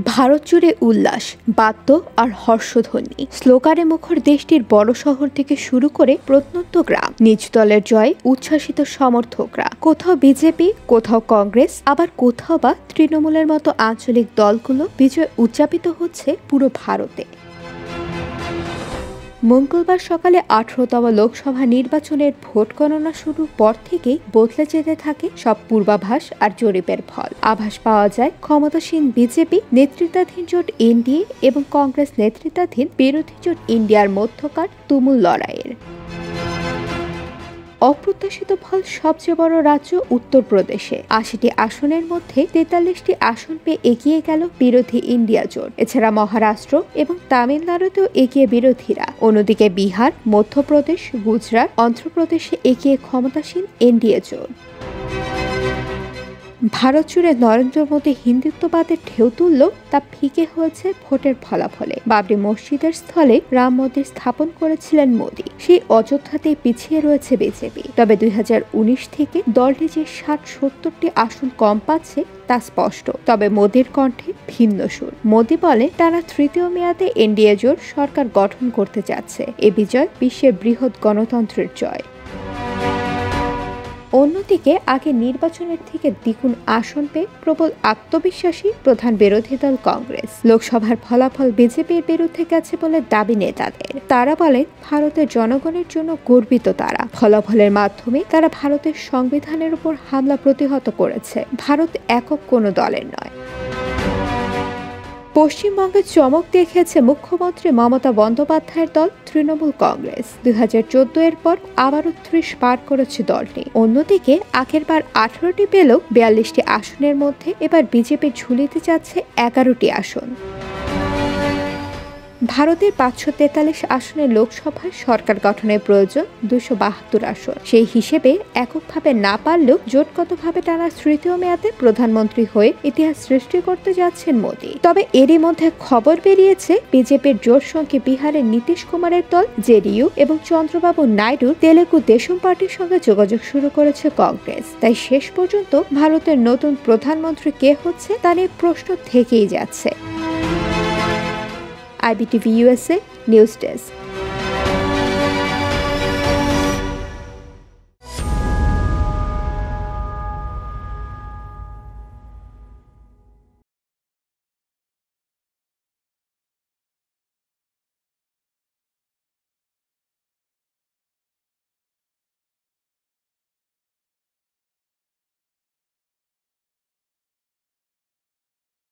ভারত জুড়ে উল্লাস, বাদ্য আর হর্ষধ্বনি, স্লোগানে মুখর দেশটির বড় শহর থেকে শুরু করে প্রত্যন্ত গ্রাম। নিজ দলের জয় উচ্ছ্বাসিত সমর্থকরা, কোথাও বিজেপি, কোথাও কংগ্রেস, আবার কোথাও বা তৃণমূলের মতো আঞ্চলিক দলগুলো বিজয় উদযাপিত হচ্ছে পুরো ভারতে। মঙ্গলবার সকালে 18তম লোকসভা নির্বাচনের ভোট গণনা শুরুর পর থেকেই বদলে যেতে থাকে সব পূর্বাভাস আর জরিপের ফল। আভাস পাওয়া যায় ক্ষমতাসীন বিজেপি নেতৃত্বাধীন জোট এনডিএ এবং কংগ্রেস নেতৃত্বাধীন বিরোধী জোট ইন্ডিয়ার মধ্যকার তুমুল লড়াইয়ের। অপ্রত্যাশিত ফল সবচেয়ে বড় রাজ্য উত্তরপ্রদেশে 80টি আসনের মধ্যে 43টি আসন পেয়ে এগিয়ে গেল বিরোধী ইন্ডিয়া জোট। এছাড়া মহারাষ্ট্র এবং তামিলনাড়ুতেও এগিয়ে বিরোধীরা। অন্যদিকে বিহার, মধ্যপ্রদেশ, গুজরাট, অন্ধ্রপ্রদেশে এগিয়ে ক্ষমতাসীন এনডিএ জোট। ভারত জুড়ে নরেন্দ্র মোদী হিন্দুত্ববাদের ঢেউ তুলল, তা ফিকে হয়েছে ভোটের ফলাফলে। বাবরি মসজিদের স্থলে রাম মন্দির স্থাপন করেছিলেন মোদী, সেই অযোধ্যাতেই পিছিয়ে রয়েছে বিজেপি। তবে 2019 থেকে দলটি যে 60-70টি আসন কম পাচ্ছে তা স্পষ্ট। তবে মোদীর কণ্ঠে ভিন্ন সুর। মোদী বলে টানা তৃতীয় মেয়াদে এনডিএ জোট সরকার গঠন করতে যাচ্ছে। এ বিজয় বিশ্বের বৃহৎ গণতন্ত্রের জয়। অন্যদিকে আগে নির্বাচনের থেকে দ্বিগুণ আসন পেয়ে প্রবল আত্মবিশ্বাসী প্রধান বিরোধী দল কংগ্রেস। লোকসভার ফলাফল বিজেপির বিরুদ্ধে গেছে বলে দাবি নেতাদের। তারা বলেন ভারতের জনগণের জন্য গর্বিত তারা। ফলাফলের মাধ্যমে তারা ভারতের সংবিধানের উপর হামলা প্রতিহত করেছে। ভারত একক কোনো দলের নয়। পশ্চিমবঙ্গে চমক দেখিয়েছে মুখ্যমন্ত্রী মমতা বন্দ্যোপাধ্যায়ের দল তৃণমূল কংগ্রেস। 2014 এর পর আবারও 30 পার করেছে দলটি। অন্যদিকে আগের বার 18টি পেলেও 42টি আসনের মধ্যে এবার বিজেপির ঝুলিতে যাচ্ছে 11টি আসন। ভারতের 543 আসনের লোকসভায় সরকার গঠনের প্রয়োজন 272 আসন। সেই হিসেবে এককভাবে না পারলেও জোটগতভাবে টানা তৃতীয় মেয়াদে প্রধানমন্ত্রী হয়ে ইতিহাস সৃষ্টি করতে যাচ্ছেন মোদী। তবে এরই মধ্যে খবর বেরিয়েছে বিজেপির জোট সঙ্গে বিহারের নীতিশ কুমারের দল জেডিইউ এবং চন্দ্রবাবু নাইডুর তেলেগু দেশম পার্টির সঙ্গে যোগাযোগ শুরু করেছে কংগ্রেস। তাই শেষ পর্যন্ত ভারতের নতুন প্রধানমন্ত্রী কে হচ্ছে তা নিয়ে প্রশ্ন থেকেই যাচ্ছে। IBTV USA News Desk।